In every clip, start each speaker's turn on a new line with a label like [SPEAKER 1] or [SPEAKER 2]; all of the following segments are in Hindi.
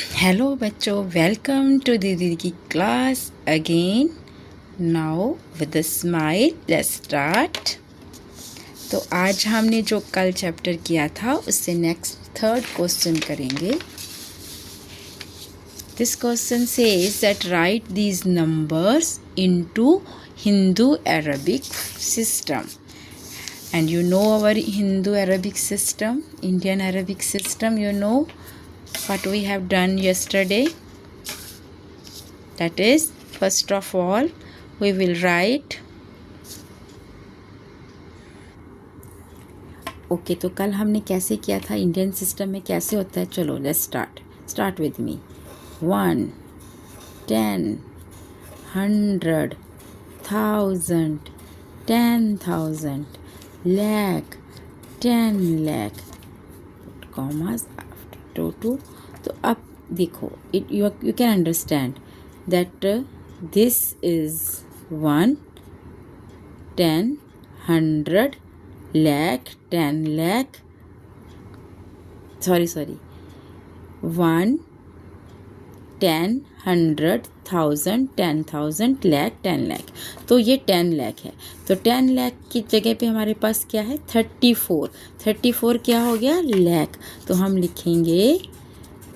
[SPEAKER 1] हेलो बच्चों, वेलकम टू दीदी की class again. Now with a smile let's start. तो आज हमने जो कल चैप्टर किया था उससे नेक्स्ट थर्ड क्वेश्चन करेंगे। This question says that right these numbers into Hindu Arabic system. And you know our Hindu Arabic system, Indian Arabic system, you know what we have done yesterday. That is, first of all, we will write. Okay तो कल हमने कैसे किया था, इंडियन सिस्टम में कैसे होता है। चलो let's start with me. 1, 10, 100, 1000, 10,000, lakh, 10 lakh, commas after two. तो अब देखो, it you can understand that this is 1, 10, 100, lakh, 10 lakh, sorry 1, 10, 100, 1000, 10,000, lakh, 10 lakh। तो ये 10 lakh है। तो 10 lakh की जगह पे हमारे पास क्या है, 34 क्या हो गया, lakh। तो हम लिखेंगे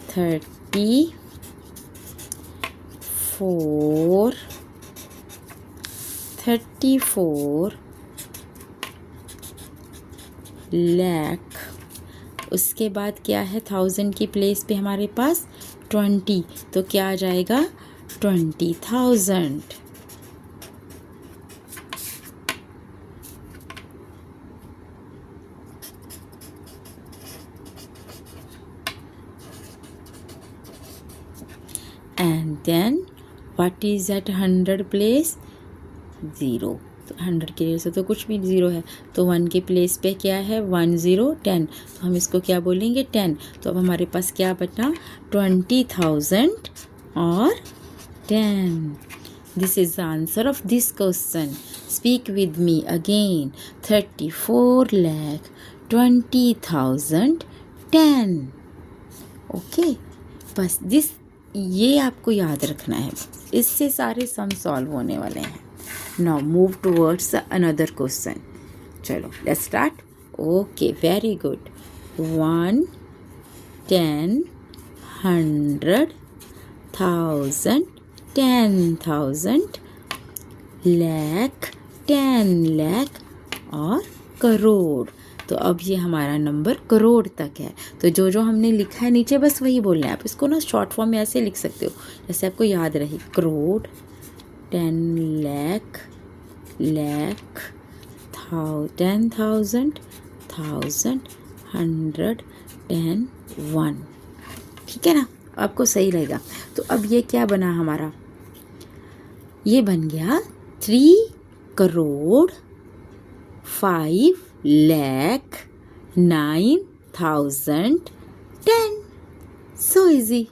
[SPEAKER 1] 34 lakh। उसके बाद क्या है, 1000 की प्लेस पे हमारे पास 20, तो क्या आ जाएगा, 20,000। And then what is at 100 place, 0। तो 100 के लिए से तो कुछ भी 0 है, तो 1 के प्लेस पे क्या है, 1 0 10, तो हम इसको क्या बोलेंगे, 10। तो अब हमारे पास क्या बचा, 20,000 और 10। This is the answer of this question. Speak with me again, 34 lakh 20,000 10। Okay, बस ये आपको याद रखना है, इससे सारे सम सॉल्व होने वाले हैं। Now move towards another question. चलो let's start. Okay, very good. 1, 10, 100, 1000, 10,000, lakh, 10 lakh और करोड़। तो अब ये हमारा नंबर करोड़ तक है। तो जो जो हमने लिखा है नीचे बस वही बोलना है। आप इसको ना शॉर्ट फॉर्म में ऐसे लिख सकते हो जैसे आपको याद रहे, करोड़, 10 lakh, 10,000, 1000, 100, 10, 1। ठीक है ना, आपको सही रहेगा। तो अब ये क्या बना हमारा, ये बन गया 3 crore 5 lakh 9,010। So easy.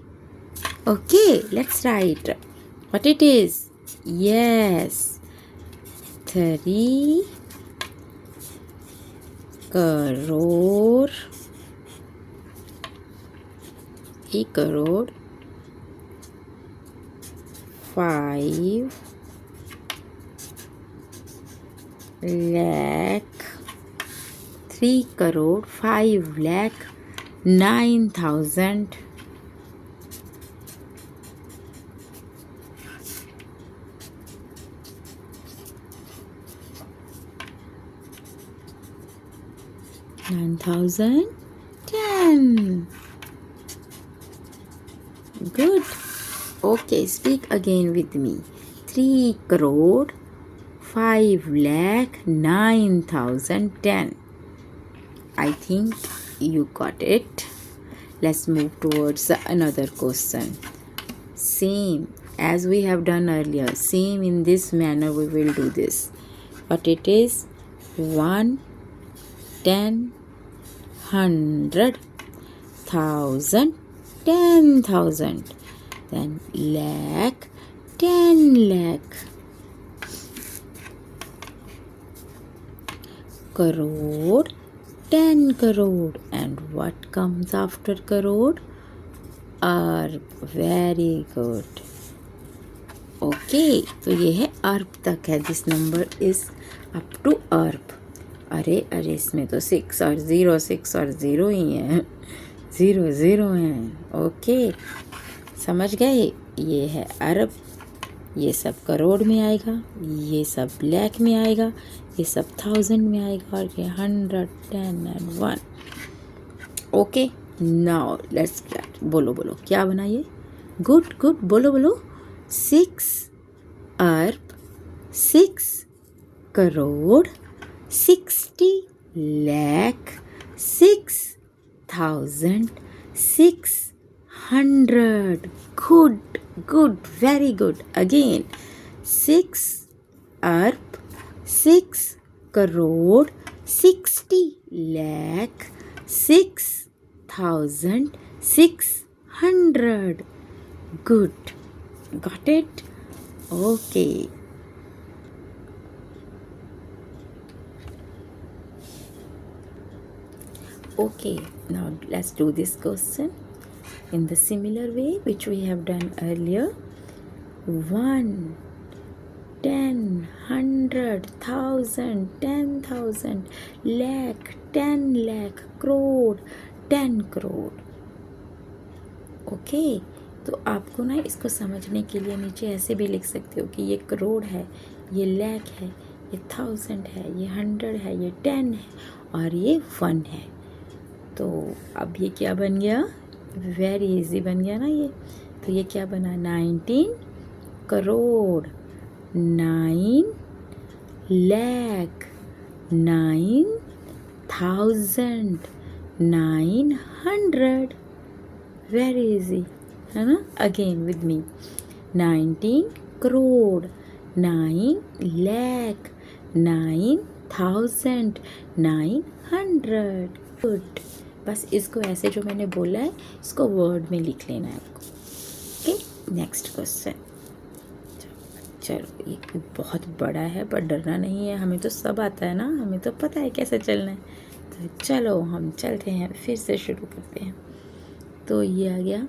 [SPEAKER 1] Okay, let's write what it is. Yes, 3 crore 5 lakh 3 crore 5 lakh 9,000 9,010। Good. Okay, speak again with me. 3 crore 5 lakh 9,010। I think you got it. Let's move towards another question. Same as we have done earlier, same in this manner we will do this. But it is 1, 10, 100, 1000, 10,000, then lakh, 10 lakh, crore, 10 crore, and what comes after crore? Arab, very good. Okay, तो ये है अर्ब तक है, this number is up to arab. अरे अरे, इसमें तो 6 और 0, 6 और 0 ही है, 0 0 हैं। ओके, समझ गए। ये है अरब, ये सब करोड़ में आएगा, ये सब लाख में आएगा, ये सब 1000 में आएगा, और ये 100, 10 and 1। Okay, now let's start. बोलो बोलो क्या बना ये? गुड गुड, बोलो बोलो। 6 अरब, 6 crore, 60 lakh, 6000, 600। Good good, very good. Again, 6 Arab, 6 crore, 60 lakh, 6000, 600। Good. Got it? Okay. Okay, now let's do this question in the similar way which we have done earlier. 1, 10, 100, 1000, 10,000, lakh, 10 lakh, crore, 10 crore. Okay, तो आपको ना इसको समझने के लिए नीचे ऐसे भी लिख सकते हो कि ये करोड़ है, ये लाख है, ये 1000 है, ये 100 है, ये 10 है, और ये 1 है। तो अब ये क्या बन गया? वेरी इजी बन गया ना ये। तो ये क्या बना? 19 करोड़, 9 लाख, 9,000, 900। वेरी इजी है ना? Again with me. 19 crore, 9 lakh, 9,000, 900। Good. बस इसको ऐसे जो मैंने बोला है इसको वर्ड में लिख लेना है आपको। Okay, next question. चलो, ये बहुत बड़ा है पर डरना नहीं है, हमें तो सब आता है ना, हमें तो पता है कैसे चलना है। तो चलो हम चलते हैं, फिर से शुरू करते हैं। तो ये आ गया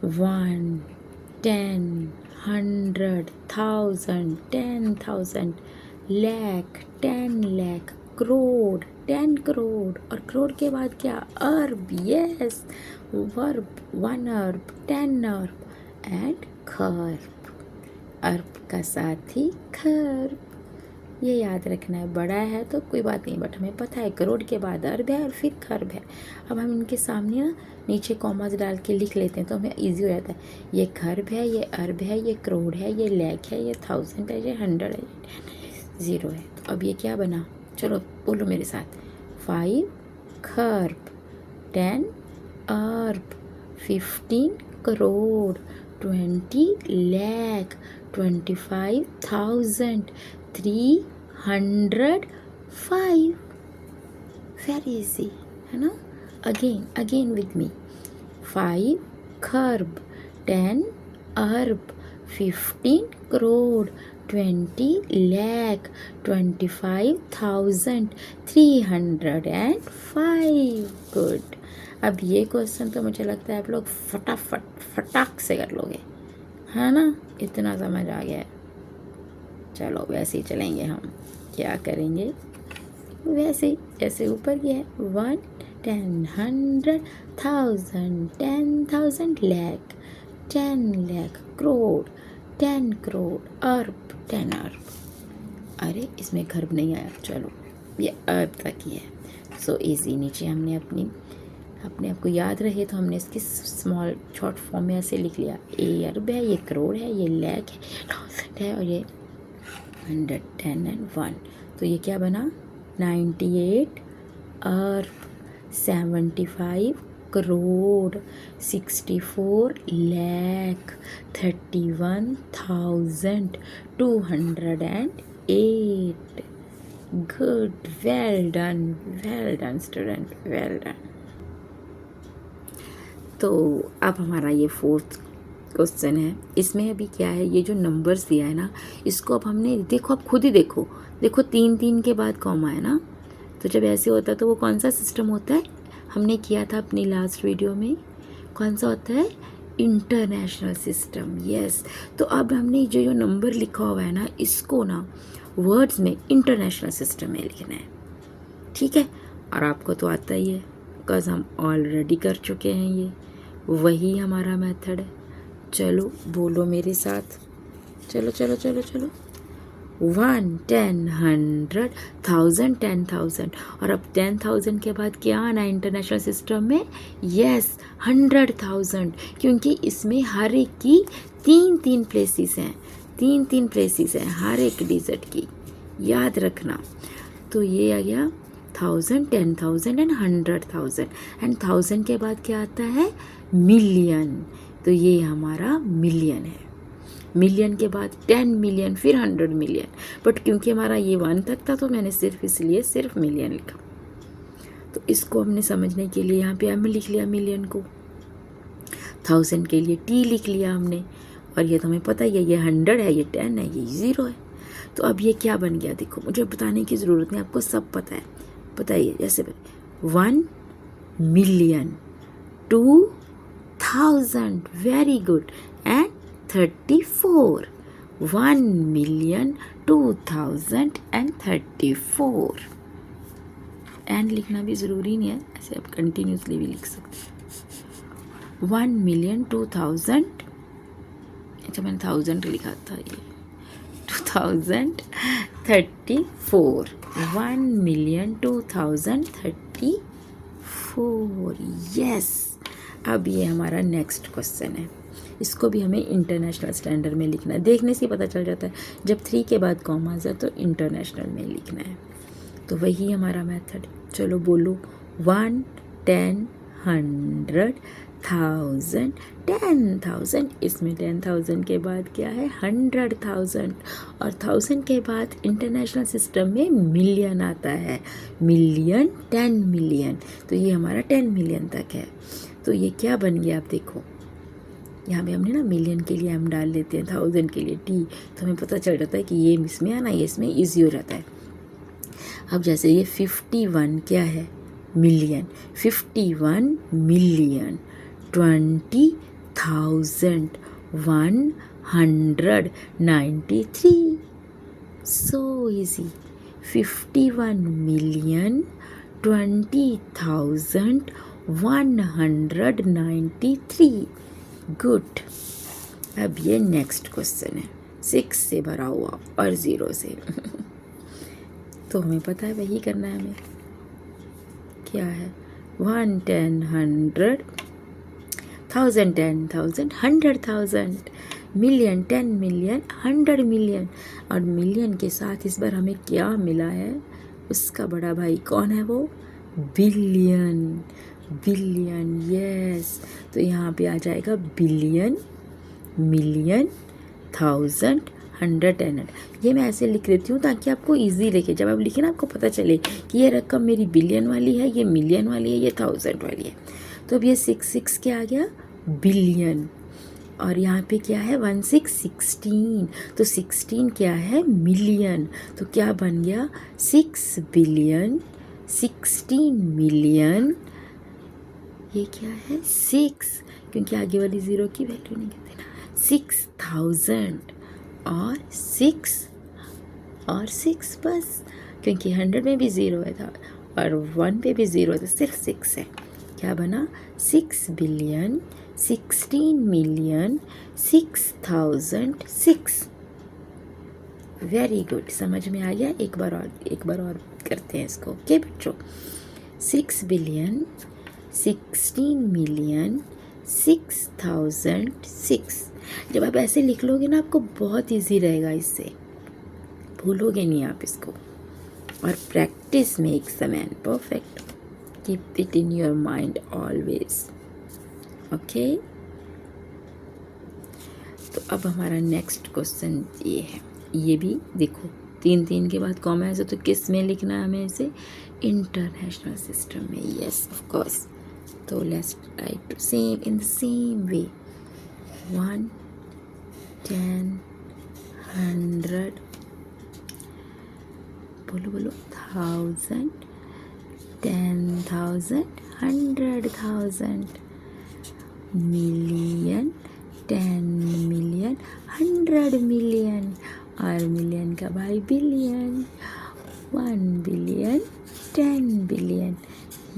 [SPEAKER 1] 1, 10, 100, 1000, 10,000, लाख, 10 लाख, करोड़, 10 करोड़, और करोड़ के बाद क्या? अरब। यस, वर्ब, 1 अरब, 10 अरब एंड खर्ब। अरब का साथी खर्ब। ये याद रखना है। बड़ा है तो कोई बात नहीं, बट हमें पता है करोड़ के बाद अरब है और फिर खर्ब है। अब हम इनके सामने ना नीचे कॉमास डाल के लिख लेते हैं तो हमें इजी हो जाता है। ये खर्ब है, ये अरब है, ये करोड़ है, ये लाख है, ये 1000 है, ये 100 है, ये 0 है। तो अब ये क्या बना? चलो बोलो मेरे साथ। 5 खर्ब, 10 अरब, 15 करोड़, 20 लाख, 25,000, 305। वेरी इजी है ना? Again with me. 5 Kharb, 10 Arab, 15 crore, 20 lakh, 25,000, 305। Good. अब ये क्वेश्चन तो मुझे लगता है आप लोग फटाक से कर लोगे, है ना? इतना समझ आ गया है। चलो वैसे ही चलेंगे हम। क्या करेंगे? वैसे ही जैसे ऊपर किया है। 1, 10, 100, 1000, 10,000, लाख, 10 लाख, करोड़, 10 करोड़, अरब, 10 अरब। अरे इसमें खर्ब नहीं आया। चलो ये अरब तक ही है। So easy. नीचे हमने अपने आप को याद रहे तो हमने इसकी स्मॉल शॉर्ट फॉर्म में ऐसे लिख लिया। ये अरब है, ये करोड़ है, ये लाख है, 1000 है, और ये 100, 10 and 1। तो ये क्या बना? 98 अरब, 75 crore, 64 lakh, 31,208। Good, well done student, well done. तो अब हमारा ये 4th क्वेश्चन है। इसमें अभी क्या है, ये जो नंबर्स दिया है ना, इसको अब हमने देखो, अब खुद ही देखो 3 के बाद कॉमा है ना। तो जब ऐसे होता है तो वो कौन सा सिस्टम होता है? हमने किया था अपनी लास्ट वीडियो में, कौन सा होता है? International system. यस, तो अब हमने जो नंबर लिखा हुआ है ना, इसको ना वर्ड्स में इंटरनेशनल सिस्टम में लिखना है, ठीक है। और आपको तो आता ही है, बिकॉज हम ऑलरेडी कर चुके हैं, ये वही हमारा मेथड है। चलो बोलो मेरे साथ, चलो चलो चलो चलो। 1, 10, 100, 1000, 10,000। और अब 10,000 के बाद क्या आना है इंटरनेशनल सिस्टम में? यस, 100,000, क्योंकि इसमें हर एक की 3-3 प्लेसेस हैं, 3-3 प्लेसेस हैं हर एक डिजिट की, याद रखना। तो ये आ गया 1000, 10,000 एंड 100,000। एंड 1000 के बाद क्या आता है? मिलियन। तो ये हमारा मिलियन है। मिलियन के बाद 10 मिलियन, फिर 100 मिलियन। बट क्योंकि हमारा ये 1 तक था तो मैंने इसलिए सिर्फ मिलियन लिखा। तो इसको हमने समझने के लिए यहाँ पे एम लिख लिया मिलियन को, 1000 के लिए टी लिख लिया हमने। और ये तो हमें पता ही है, ये 100 है, ये 10 है, ये 0 है। तो अब ये क्या बन गया? देखो, मुझे बताने की ज़रूरत नहीं, आपको सब पता है। बताइए, जैसे 1 million, 2,000, very good, and 34, 1 million, 2,000 and 34। And लिखना भी ज़रूरी नहीं है, ऐसे आप कंटिन्यूसली भी लिख सकते हैं। 1 मिलियन, 2,000, अच्छा मैंने 1000 लिखा था, ये 2034, 1 मिलियन, 2034। यस, अब ये हमारा नेक्स्ट क्वेश्चन है। इसको भी हमें इंटरनेशनल स्टैंडर्ड में लिखना है। देखने से पता चल जाता है, जब 3 के बाद कॉमास है तो इंटरनेशनल में लिखना है। तो वही हमारा मेथड। चलो बोलो, 1, 10, 100, 1000, 10,000। इसमें 10,000 के बाद क्या है? 100,000। और 1000 के बाद इंटरनेशनल सिस्टम में मिलियन आता है, मिलियन, 10 मिलियन। तो ये हमारा 10 मिलियन तक है। तो ये क्या बन गया? आप देखो, यहाँ पे हमने ना मिलियन के लिए हम डाल लेते हैं, 1000 के लिए टी, तो हमें पता चल जाता है कि ये इसमें आना, ये इसमें ईजी हो जाता है। अब जैसे ये 51 क्या है? Million. 51 million, 20,000, 193। So easy. 51 million, 20,000, 193। Good. अब ये नेक्स्ट क्वेश्चन है, 6 से भरा हुआ और 0 से। तो हमें पता है वही करना है हमें। क्या है? 1, 10, 100, 1000, 10,000, 100,000, मिलियन, 10 मिलियन, 100 मिलियन। और मिलियन के साथ इस बार हमें क्या मिला है? उसका बड़ा भाई कौन है? वो बिलियन। Billion, yes. तो यहाँ पे आ जाएगा बिलियन, मिलियन, 1000, 100, 10। ये मैं ऐसे लिख देती हूँ ताकि आपको इजी लगे। जब आप लिखे ना, आपको पता चले कि ये रकम मेरी बिलियन वाली है, ये मिलियन वाली है, ये 1000 वाली है। तो अब ये 6 क्या आ गया? बिलियन। और यहाँ पे क्या है? 1 6 16। तो 16 क्या है? मिलियन। तो क्या बन गया? 6 बिलियन, 16 मिलियन। ये क्या है? 6, क्योंकि आगे वाली 0 की वैल्यू नहीं कहते ना। 6,000 और 6 बस, क्योंकि 100 में भी 0 है था और 1 पे भी 0 है, तो सिर्फ 6 है। क्या बना? 6 बिलियन, 16 मिलियन, 6,006। वेरी गुड, समझ में आ गया? एक बार और करते हैं इसको। ओके बच्चों, 6 बिलियन, 16 मिलियन, 6,006। जब आप ऐसे लिख लोगे ना, आपको बहुत इजी रहेगा, इससे भूलोगे नहीं आप इसको। और practice makes the man perfect. Keep it in your mind always. Okay, तो अब हमारा नेक्स्ट क्वेश्चन ये है। ये भी देखो, 3 के बाद कॉमा है, तो किस में लिखना है हमें इसे? इंटरनेशनल सिस्टम में। Yes, of course. तो let's write same in the same way. 1, 10, 100, बोलो 1000, 10,000, 100,000, मिलियन, 10 मिलियन, 100 मिलियन, और मिलियन का भाई बिलियन, 1 बिलियन, 10 बिलियन,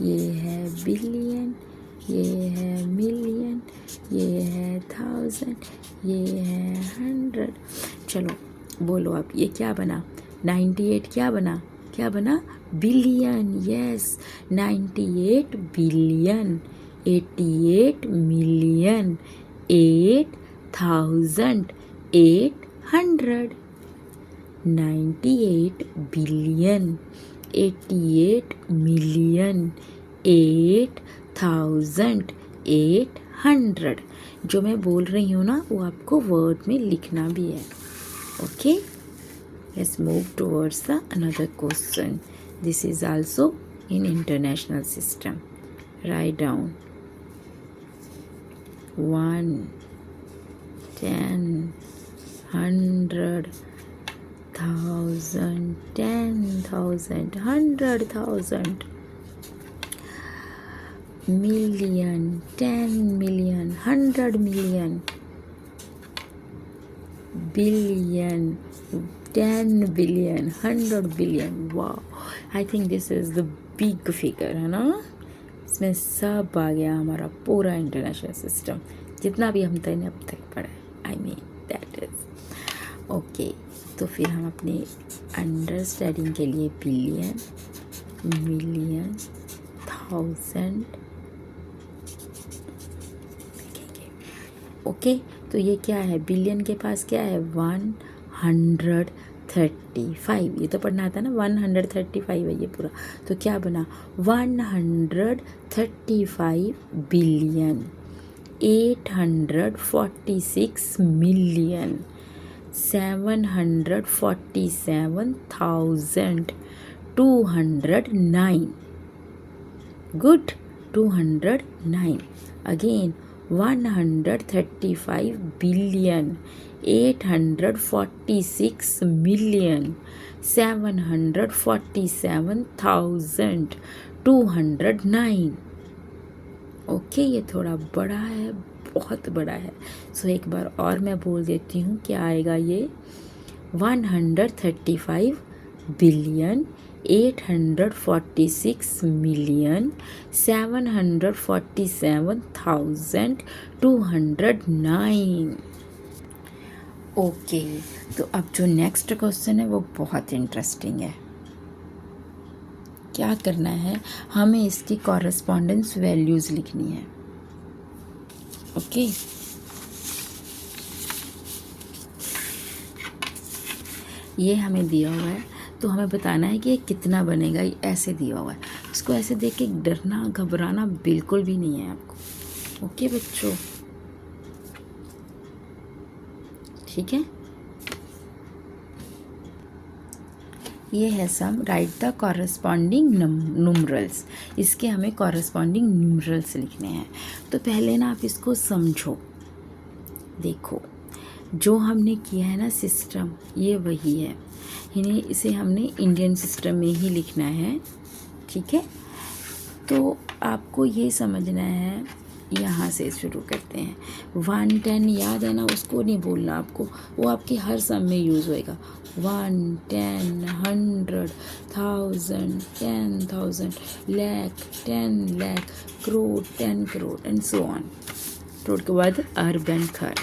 [SPEAKER 1] ये है बिलियन, ये है मिलियन, ये है 1000, ये है 100। चलो बोलो अब ये क्या बना? 98 क्या बना? क्या बना? Billion. Yes, 98 billion, 88 million, 8800, 98 billion, 88 million, 8800। जो मैं बोल रही हूँ ना वो आपको वर्ड में लिखना भी है। Okay, let's move towards the another question. This is also in international system. Write down 1, 10, 100, 1000, 10,000, 100,000, million, 10 million, 100 million, billion, 10 billion, 100 billion. Wow, I think this is the big figure, है ना? इसमें सब आ गया हमारा पूरा इंटरनेशनल सिस्टम, जितना भी हम तक अब तक पढ़ा है। I mean that is okay. तो फिर हम अपने अंडरस्टैंडिंग के लिए बिलियन, मिलियन, 1000 लिखेंगे। ओके, तो ये क्या है? बिलियन के पास क्या है? 135। ये तो पढ़ना आता है ना, 135 है ये पूरा। तो क्या बना? 135 billion, 846 million, 747,209। Good, 209 again. 135 billion, 846 million, 747,209। Okay, ये थोड़ा बड़ा है, बहुत बड़ा है। सो एक बार और मैं बोल देती हूँ क्या आएगा ये। 135 बिलियन, 846 मिलियन, 747,209। ओके, तो अब जो नेक्स्ट क्वेश्चन है वो बहुत इंटरेस्टिंग है। क्या करना है? हमें इसकी कॉरेस्पॉन्डेंस वैल्यूज़ लिखनी है। ओके, ये हमें दिया हुआ है तो हमें बताना है कि ये कितना बनेगा। ये ऐसे दिया हुआ है, इसको ऐसे देख के डरना घबराना बिल्कुल भी नहीं है आपको। ओके बच्चों, ठीक है। ये है सम, राइट द कॉरेस्पॉन्डिंग न्यूमरल्स। इसके हमें कॉरेस्पॉन्डिंग न्यूमरल्स लिखने हैं। तो पहले ना आप इसको समझो। देखो, जो हमने किया है ना सिस्टम, ये वही है। इसे हमने इंडियन सिस्टम में ही लिखना है, ठीक है। तो आपको ये समझना है, यहाँ से शुरू करते हैं। 110 याद है ना, उसको नहीं बोलना आपको, वो आपके हर सम में यूज़ होएगा। 1, 10, 100, 1000, 10,000, lakh, 10 lakh, crore, 10 crore and so on. Crore के बाद अर्बन घर,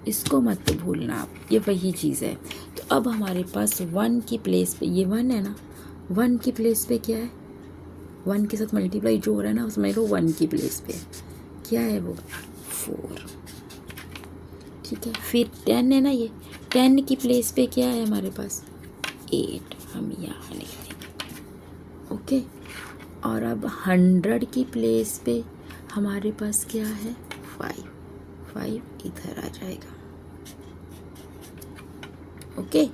[SPEAKER 1] इसको मत भूलना आप, ये वही चीज़ है। तो अब हमारे पास 1 की प्लेस पे, ये 1 है ना, 1 की प्लेस पे क्या है? 1 के साथ मल्टीप्लाई जो हो रहा है ना, समझ लो 1 की प्लेस पे क्या है वो? 4, ठीक है। फिर 10 है ना, ये 10 की प्लेस पे क्या है हमारे पास? 8, हम यहाँ लिख देंगे। ओके, और अब 100 की प्लेस पे हमारे पास क्या है? 5 इधर आ जाएगा। ओके,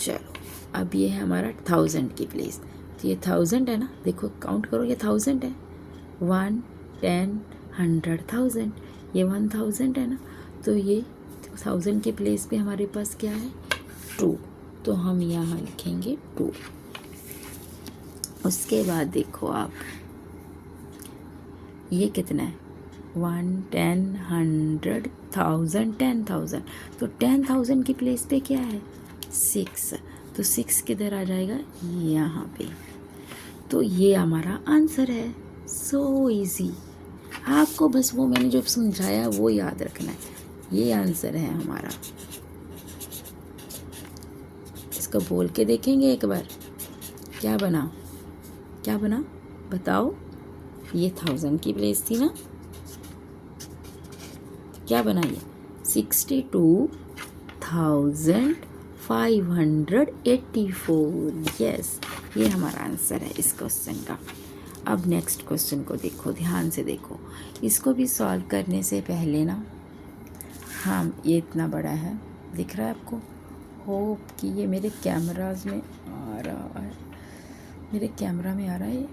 [SPEAKER 1] चलो अब ये है हमारा 1000 की प्लेस। तो ये 1000 है ना, देखो काउंट करो, ये 1000 है। 1, 10, 100, 1000, ये 1000 है ना। तो ये 1000 के प्लेस पे हमारे पास क्या है? 2, तो हम यहाँ लिखेंगे 2। उसके बाद देखो आप, ये कितना है? 1, 10, 100, 1000, 10,000। तो 10,000 की प्लेस पे क्या है 6, तो 6 किधर आ जाएगा यहाँ पे। तो ये हमारा आंसर है। So easy. आपको बस वो मैंने जो समझाया वो याद रखना है, ये आंसर है हमारा। इसको बोल के देखेंगे एक बार, क्या बना बताओ। ये 1000 की प्लेस थी ना, क्या बना ये 62,584। यस, ये हमारा आंसर है इस क्वेश्चन का। अब नेक्स्ट क्वेश्चन को देखो, ध्यान से देखो। इसको भी सॉल्व करने से पहले ना, हाँ ये इतना बड़ा है, दिख रहा है आपको? होप कि ये मेरे कैमराज में आ रहा है, मेरे कैमरा में आ रहा है।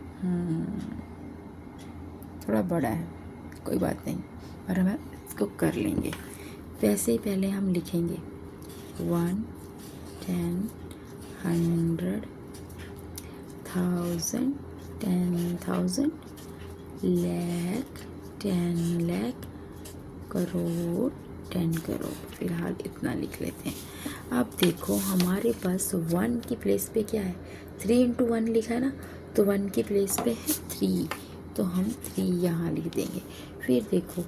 [SPEAKER 1] थोड़ा बड़ा है, कोई बात नहीं, और हम इसको कर लेंगे। वैसे ही पहले हम लिखेंगे 1, 10, 100, 1000, 10,000, लाख, 10 लाख, करोड़, 10 करोड़। फिलहाल इतना लिख लेते हैं। अब देखो हमारे पास 1 की प्लेस पे क्या है, 3 इंटू 1 लिखा है ना, तो 1 की प्लेस पे है 3, तो हम 3 यहाँ लिख देंगे। फिर देखो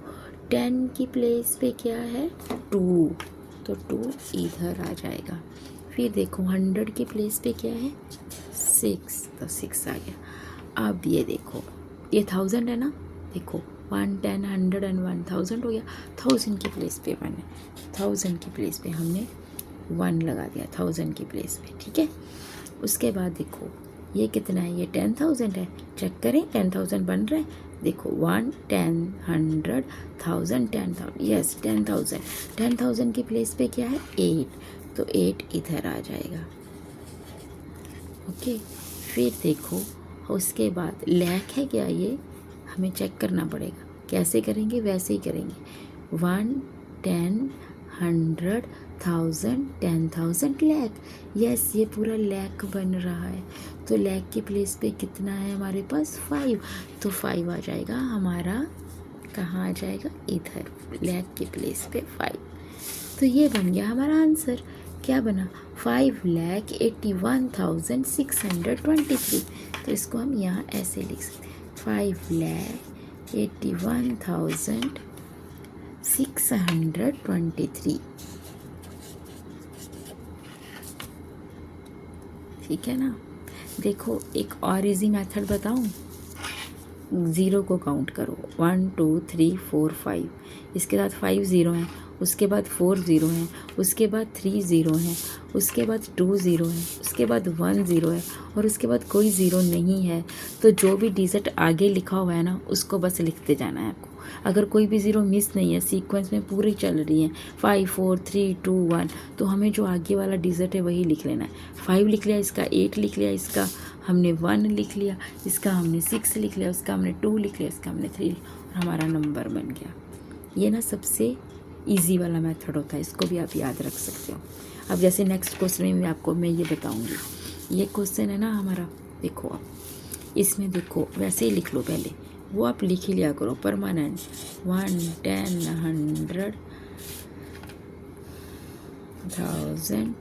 [SPEAKER 1] 10 की प्लेस पे क्या है 2, तो 2 इधर आ जाएगा। फिर देखो 100 की प्लेस पे क्या है 6, तो 6 आ गया। अब ये देखो ये 1000 है ना, देखो 1, 10, 100 एंड 1000 हो गया। 1000 की प्लेस पे 1 है, 1000 की प्लेस पे हमने 1 लगा दिया 1000 की प्लेस पे, ठीक है। उसके बाद देखो ये कितना है, ये 10,000 है, चेक करें 10,000 बन रहा है। देखो 1, 10, 100, 1000, 10,000, यस 10,000। 10,000 की प्लेस पे क्या है 8, तो 8 इधर आ जाएगा, ओके। फिर देखो उसके बाद लाख है क्या, ये हमें चेक करना पड़ेगा। कैसे करेंगे, वैसे ही करेंगे 1, 10, 100, 1000, 10,000 लाख। यस, ये पूरा लाख बन रहा है। तो लाख की प्लेस पे कितना है हमारे पास 5, तो 5 आ जाएगा हमारा, कहाँ आ जाएगा इधर, लाख की प्लेस पे 5। तो ये बन गया हमारा आंसर। क्या बना 5,81,623। तो इसको हम यहाँ ऐसे लिख सकते हैं 5,81,623। ठीक है ना। देखो एक और इजी मेथड बताऊं, 0 को काउंट करो 1, 2, 3, 4, 5, इसके साथ 5 0 हैं, उसके बाद 4 0 हैं, उसके बाद 3 0 हैं, उसके बाद 2 0 है, उसके बाद 1 0 है, और उसके बाद कोई 0 नहीं है। तो जो भी डिजिट आगे लिखा हुआ है ना, उसको बस लिखते जाना है आपको। अगर कोई भी 0 मिस नहीं है, सीक्वेंस में पूरी चल रही है 5, 4, 3, 2, 1, तो हमें जो आगे वाला डिजिट है वही लिख लेना है। 5 लिख लिया, इसका 8 लिख लिया, इसका हमने 1 लिख लिया, इसका हमने 6 लिख लिया, उसका हमने 2 लिख लिया, इसका हमने 3, और हमारा नंबर बन गया। ये ना सबसे इजी वाला मेथड होता है, इसको भी आप याद रख सकते हो। अब जैसे नेक्स्ट क्वेश्चन में आपको मैं ये बताऊंगी। ये क्वेश्चन है ना हमारा, देखो आप इसमें देखो वैसे ही लिख लो, पहले वो आप लिख ही लिया करो परमानेंट। 1, 10, 100, 1000,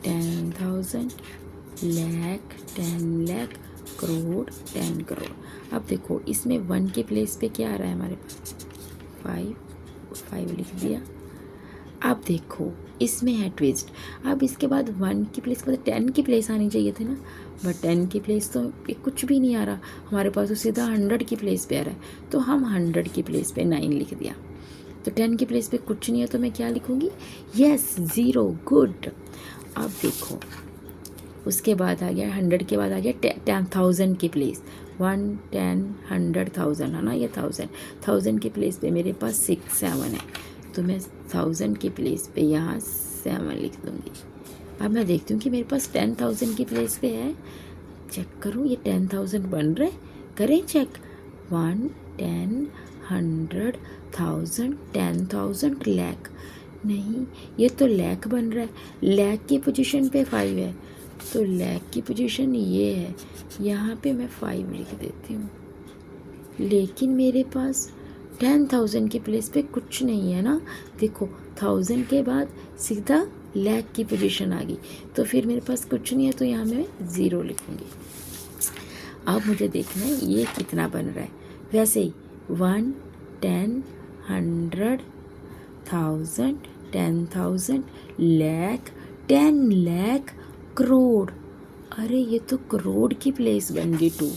[SPEAKER 1] 10,000, लाख, 10 लाख, करोड़, 10 करोड़। अब देखो इसमें 1 के प्लेस पे क्या आ रहा है हमारे पास 5 लिख दिया। अब देखो इसमें है ट्विस्ट। अब इसके बाद 1 की प्लेस पर 10 की प्लेस आनी चाहिए थी ना, बट 10 की प्लेस तो कुछ भी नहीं आ रहा हमारे पास, तो सीधा 100 की प्लेस पे आ रहा है। तो हम 100 की प्लेस पे 9 लिख दिया। तो 10 की प्लेस पे कुछ नहीं है, तो मैं क्या लिखूँगी, यस 0, गुड। अब देखो उसके बाद आ गया 100 के बाद आ गया 10,000 की प्लेस, 1, 10, 100, 1000 है ना, ये 1000 की प्लेस पे मेरे पास 6, 7 है, तो मैं 1000 की प्लेस पे यहाँ 7 लिख दूँगी। अब मैं देखती हूँ कि मेरे पास 10,000 की प्लेस पे है, चेक करूँ ये 10,000 बन रहे, करें चेक, 1, 10, 100, 1000, 10,000, लाख, नहीं ये तो लाख बन रहा है, लाख की पोजीशन पे 5 है, तो लाख की पोजीशन ये है, यहाँ पे मैं 5 लिख देती हूँ। लेकिन मेरे पास 10,000 की प्लेस पे कुछ नहीं है ना, देखो 1000 के बाद सीधा लाख की पोजीशन आ गई, तो फिर मेरे पास कुछ नहीं है, तो यहाँ मैं 0 लिखूँगी। अब मुझे देखना है ये कितना बन रहा है। वैसे ही 1, 10, 100, 1000, 10,000, लाख, 10 लाख, करोड़। अरे ये तो करोड़ की प्लेस बन गई 2,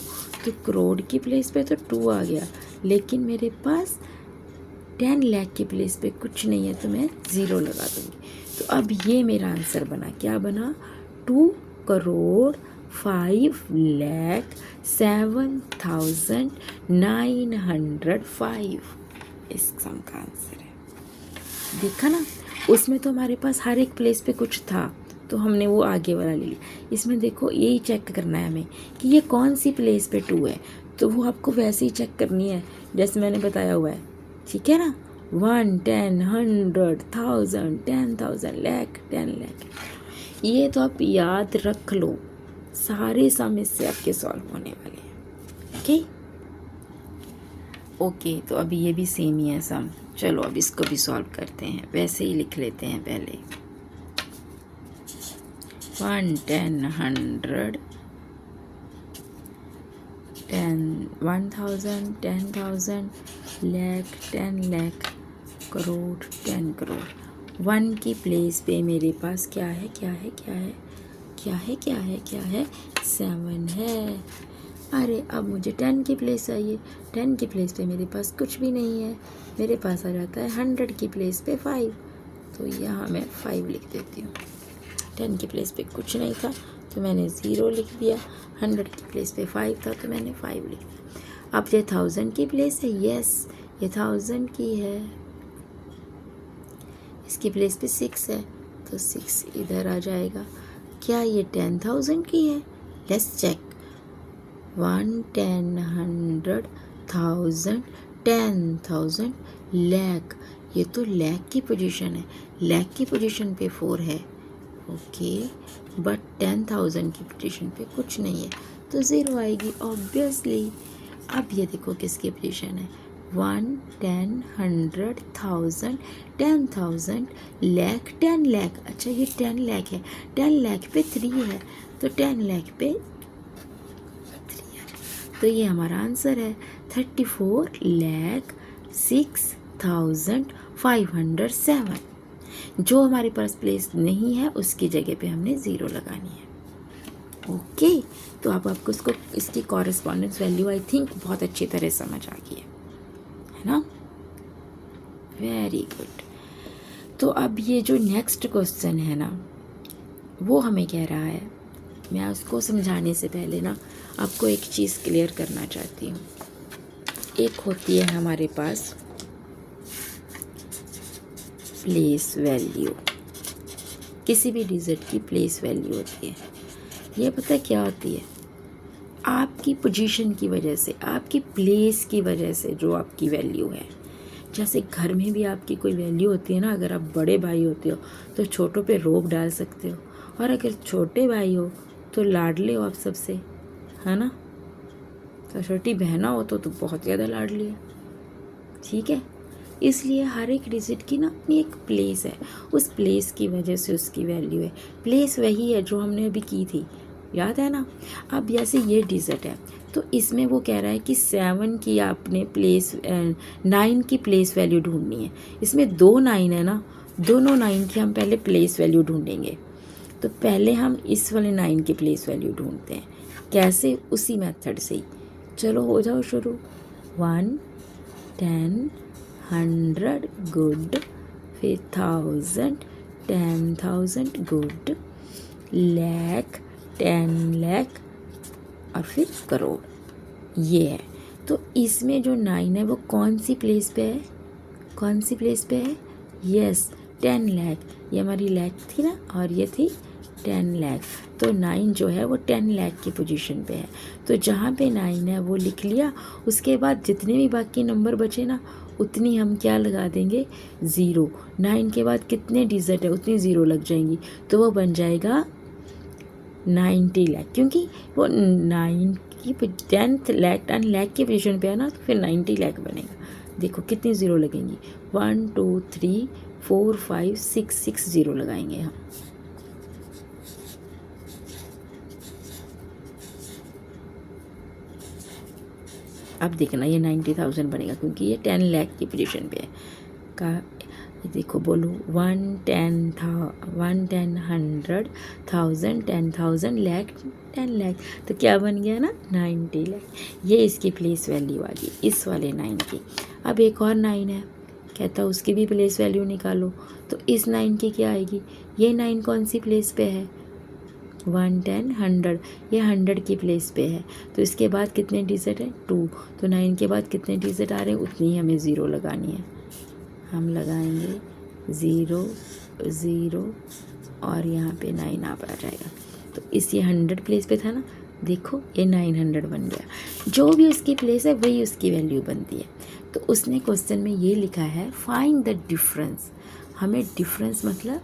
[SPEAKER 1] तो करोड़ की प्लेस पे तो 2 आ गया, लेकिन मेरे पास 10 लाख की प्लेस पे कुछ नहीं है, तो मैं 0 लगा दूँगी। तो अब ये मेरा आंसर बना, क्या बना? 2 करोड़ 5,07,905 इस सम का आंसर है। देखा ना, उसमें तो हमारे पास हर एक प्लेस पे कुछ था, तो हमने वो आगे वाला ले लिया। इसमें देखो यही चेक करना है हमें कि ये कौन सी प्लेस पे 2 है, तो वो आपको वैसे ही चेक करनी है जैसे मैंने बताया हुआ है, ठीक है ना। 1, 10, 100, 1000, 10,000, लाख, 10 लाख, ये तो आप याद रख लो। सारे सम इससे आपके सॉल्व होने वाले हैं। ओके, तो अभी ये भी सेम ही है सम। चलो अब इसको भी सॉल्व करते हैं, वैसे ही लिख लेते हैं पहले। 1, 10, 100, 10, 1000, 10,000, लाख, 10 लाख, करोड़, 10 करोड़। 1 की प्लेस पे मेरे पास क्या है, क्या है, क्या है, क्या है, क्या है, क्या है, 7 है। अरे अब मुझे 10 की प्लेस चाहिए, 10 की प्लेस पे मेरे पास कुछ भी नहीं है, मेरे पास आ जाता है 100 की प्लेस पे 5, तो यहाँ मैं 5 लिख देती हूँ। 10 की प्लेस पे कुछ नहीं था तो मैंने 0 लिख दिया, 100 की प्लेस पे 5 था तो मैंने 5 लिख दिया। अब ये 1000 की प्लेस है, यस ये 1000 की है, इसकी प्लेस पे 6 है तो 6 इधर आ जाएगा। क्या ये 10,000 की है? Let's check. 1, 10, 100, 1000, 10,000, लाख, ये तो लाख की पोजीशन है, लाख की पोजीशन पे 4 है, ओके, बट 10,000 की पोजीशन पे कुछ नहीं है तो 0 आएगी ऑब्वियसली। अब ये देखो किसकी पोजीशन है, 1, 10, 100, 1000, 10,000, लाख, 10 लाख। अच्छा ये 10 लाख है, 10 लाख पे 3 है तो 10 लाख पे 3 है, तो ये हमारा आंसर है 34,06,507। जो हमारे पास प्लेस नहीं है उसकी जगह पे हमने 0 लगानी है। ओके, तो अब आपको इसकी कॉरेस्पॉन्डेंस वैल्यू आई थिंक बहुत अच्छी तरह समझ आ गई है ना। Very good. तो अब ये जो नेक्स्ट क्वेश्चन है ना, वो हमें कह रहा है, मैं उसको समझाने से पहले ना आपको एक चीज़ क्लियर करना चाहती हूँ। एक होती है हमारे पास प्लेस वैल्यू, किसी भी डिजिट की प्लेस वैल्यू होती है। ये पता क्या होती है, आपकी पोजीशन की वजह से, आपकी प्लेस की वजह से जो आपकी वैल्यू है। जैसे घर में भी आपकी कोई वैल्यू होती है ना, अगर आप बड़े भाई होते हो तो छोटों पे रोब डाल सकते हो, और अगर छोटे भाई हो तो लाडले हो आप सबसे, है ना। तो छोटी बहना हो तो बहुत ज़्यादा लाडली है, ठीक है। इसलिए हर एक डिजिट की ना अपनी एक प्लेस है, उस प्लेस की वजह से उसकी वैल्यू है। प्लेस वही है जो हमने अभी की थी, याद है ना। अब जैसे ये डिजिट है तो इसमें वो कह रहा है कि 7 की आपने प्लेस 9 की प्लेस वैल्यू ढूंढनी है। इसमें 2 9 है ना, दोनों 9 की हम पहले प्लेस वैल्यू ढूंढेंगे। तो पहले हम इस वाले 9 की प्लेस वैल्यू ढूंढते हैं, कैसे, उसी मेथड से ही। चलो हो जाओ शुरू। 1, 10, 100 गुड, फिर 1000, 10,000 गुड, लाख, 10 लाख, और फिर करोड़, ये है। तो इसमें जो 9 है वो कौन सी प्लेस पे है, कौन सी प्लेस पे है, यस 10 लाख, ये हमारी लाख थी ना, और ये थी 10 लाख, तो 9 जो है वो 10 लाख की पोजीशन पे है। तो जहाँ पे 9 है वो लिख लिया, उसके बाद जितने भी बाकी नंबर बचे ना उतनी हम क्या लगा देंगे, 0। 9 के बाद कितने डिजिट है उतनी 0 लग जाएंगी, तो वो बन जाएगा 90 लाख, क्योंकि वो 9 की 10 लाख की पोजीशन पे है ना, तो फिर 90 लाख बनेगा। देखो कितनी ज़ीरो लगेंगी, 1 2 3 4 5 6 ज़ीरो लगाएंगे हम। अब देखना ये 90,000 बनेगा क्योंकि ये 10 लाख की पोजीशन पे है। का देखो बोलो 1 10 था 1 10 100 1000 10,000 लाख 10 लाख, तो क्या बन गया ना 90 लाख। ये इसकी प्लेस वैल्यू आ गई इस वाले 9 की। अब एक और 9 है, कहता है उसकी भी प्लेस वैल्यू निकालो, तो इस 9 की क्या आएगी, ये 9 कौन सी प्लेस पे है, 1 10 100, ये 100 की प्लेस पे है। तो इसके बाद कितने डिजिट हैं 2, तो 9 के बाद कितने डिजिट आ रहे हैं उतनी ही हमें ज़ीरो लगानी है। हम लगाएंगे 0 0 और यहाँ पे 9 आप आ जाएगा। तो इस ये 100 प्लेस पे था ना, देखो ये 900 बन गया। जो भी उसकी प्लेस है वही उसकी वैल्यू बनती है। तो उसने क्वेश्चन में ये लिखा है फाइंड द डिफरेंस। हमें डिफरेंस मतलब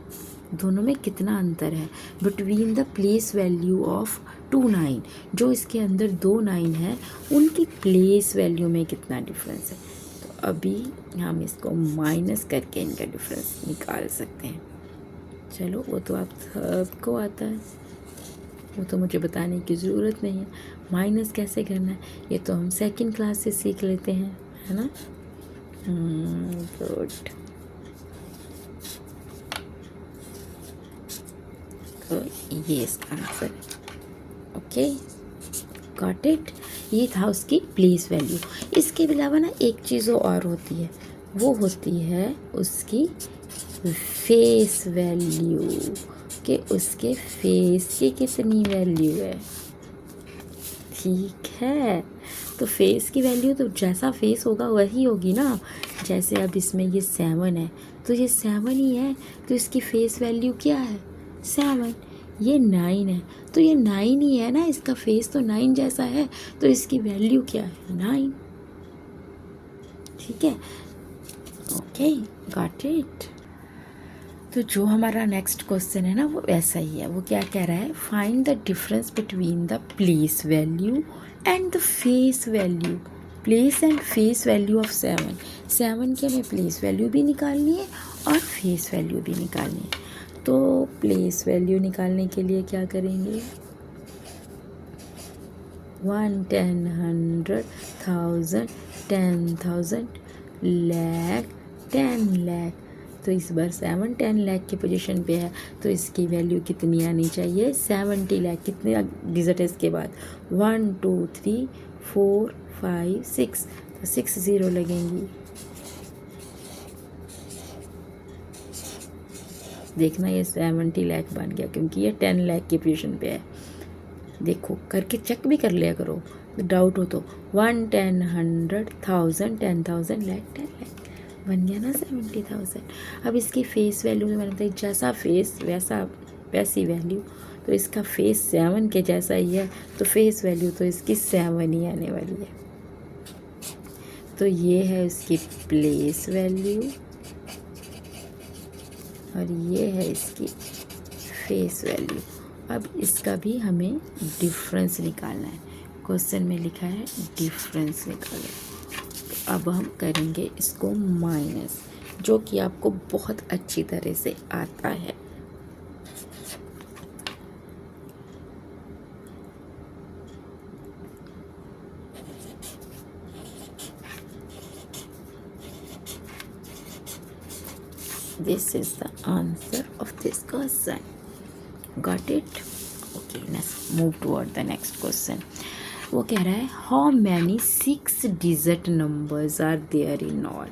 [SPEAKER 1] दोनों में कितना अंतर है between the place value of 2 9, जो इसके अंदर 2 9 है उनकी प्लेस वैल्यू में कितना डिफरेंस है। तो अभी हम इसको माइनस करके इनका डिफरेंस निकाल सकते हैं। चलो वो तो आप सबको आता है, वो तो मुझे बताने की ज़रूरत नहीं है। माइनस कैसे करना है ये तो हम सेकंड क्लास से सीख लेते हैं, है ना। गुड। तो ये इसका आंसर है। Okay got it. ये था उसकी प्लेस वैल्यू। इसके अलावा ना एक चीज़ और होती है, वो होती है उसकी फेस वैल्यू, कि उसके फेस की कितनी वैल्यू है। ठीक है, तो फेस की वैल्यू तो जैसा फेस होगा वही होगी ना। जैसे अब इसमें ये 7 है तो ये 7 ही है, तो इसकी फेस वैल्यू क्या है 7। ये 9 है तो ये 9 ही है ना, इसका फेस तो 9 जैसा है, तो इसकी वैल्यू क्या है 9। ठीक है, ओके गॉट इट। तो जो हमारा नेक्स्ट क्वेश्चन है ना वो ऐसा ही है। वो क्या कह रहा है, find the difference between the place value and the face value. Place and face value of 7। 7 की हमें प्लेस वैल्यू भी निकालनी है और फेस वैल्यू भी निकालनी है। तो प्लेस वैल्यू निकालने के लिए क्या करेंगे, 1 10 100 1000 10,000 लाख 10 लाख। तो इस बार 7 10 लाख की पोजीशन पे है, तो इसकी वैल्यू कितनी आनी चाहिए 70 लाख। कितने डिजिट है इसके बाद 1 2 3 4 5 6, तो 6 ज़ीरो लगेंगी। देखना ये 70 लाख बन गया क्योंकि ये 10 लाख की पोजीशन पे है। देखो करके चेक भी कर लिया करो, डाउट हो तो। 1 10 100 1000 10,000 लाख 10 लाख बन गया ना 70,000। अब इसकी फेस वैल्यू में मैंने बताया जैसा फेस वैसा वैसी वैल्यू, तो इसका फेस 7 के जैसा ही है, तो फेस वैल्यू तो इसकी 7 ही आने वाली है। तो ये है इसकी प्लेस वैल्यू और ये है इसकी फेस वैल्यू। अब इसका भी हमें डिफरेंस निकालना है। क्वेश्चन में लिखा है डिफरेंस निकालो। तो अब हम करेंगे इसको माइनस, जो कि आपको बहुत अच्छी तरह से आता है। This is the answer of this question. Got it? Okay, let's move toward the next question. वो कह रहा है how many 6 digit numbers are there in all,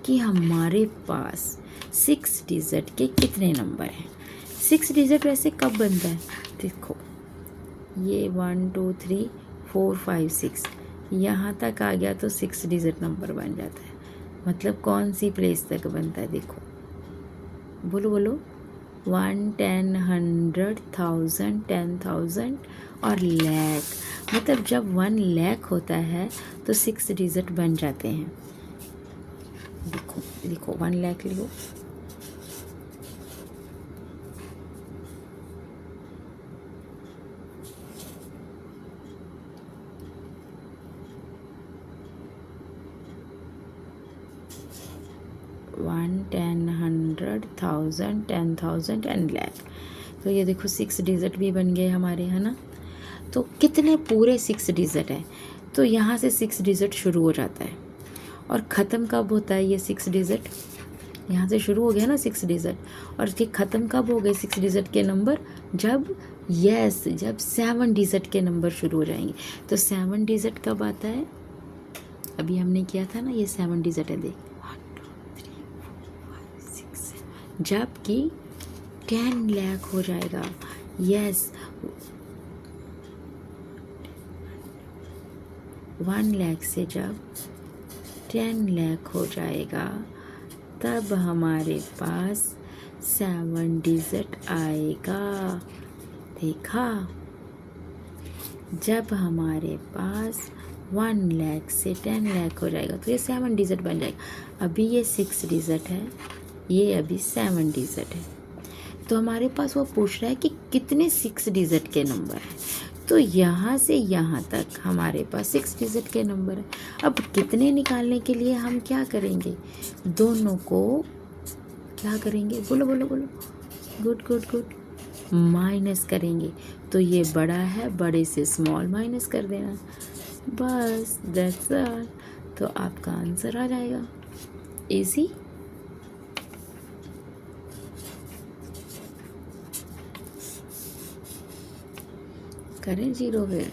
[SPEAKER 1] कि हमारे पास 6 डिजिट के कितने नंबर हैं। 6 डिजिट वैसे कब बनता है, देखो ये 1 2 3 4 5 6 यहाँ तक आ गया तो 6 डिजिट नंबर बन जाता है। मतलब कौन सी प्लेस तक बनता है, देखो बोलो बोलो 1 10 100 1000 10,000 और लाख। मतलब जब 1 लाख होता है तो 6 डिजिट बन जाते हैं। देखो देखो 1 लाख लिखो, 1, 10, 100, 1000, 10,000 एंड लैख। तो ये देखो 6 डिजिट भी बन गए हमारे, है ना। तो कितने पूरे 6 डिजिट है, तो यहाँ से 6 डिजिट शुरू हो जाता है और ख़त्म कब होता है ये 6 डिजिट, यहाँ से शुरू हो गया ना 6 डिजिट, और ये ख़त्म कब हो गए 6 डिजिट के नंबर, जब जब 7 डिजिट के नंबर शुरू हो जाएंगे। तो 7 डिजिट कब आता है, अभी हमने किया था ना, ये 7 डिजिट है, देख 1 2 3 4 5 6 7, जबकि 10 लाख हो जाएगा। यस 1 लाख से जब 10 लाख हो जाएगा तब हमारे पास 7 डिजिट आएगा। देखा, जब हमारे पास 1 लाख से 10 लाख हो जाएगा तो ये 7 डिजिट बन जाएगा। अभी ये 6 डिजिट है, ये अभी 7 डिजिट है। तो हमारे पास वो पूछ रहा है कि कितने 6 डिजिट के नंबर हैं। तो यहाँ से यहाँ तक हमारे पास 6 डिजिट के नंबर है। अब कितने निकालने के लिए हम क्या करेंगे, दोनों को क्या करेंगे, बोलो बोलो बोलो, गुड गुड गुड, माइनस करेंगे। तो ये बड़ा है, बड़े से स्मॉल माइनस कर देना, बस दैट्स ऑल। तो आपका आंसर आ जाएगा, इजी। करें जीरो फिर।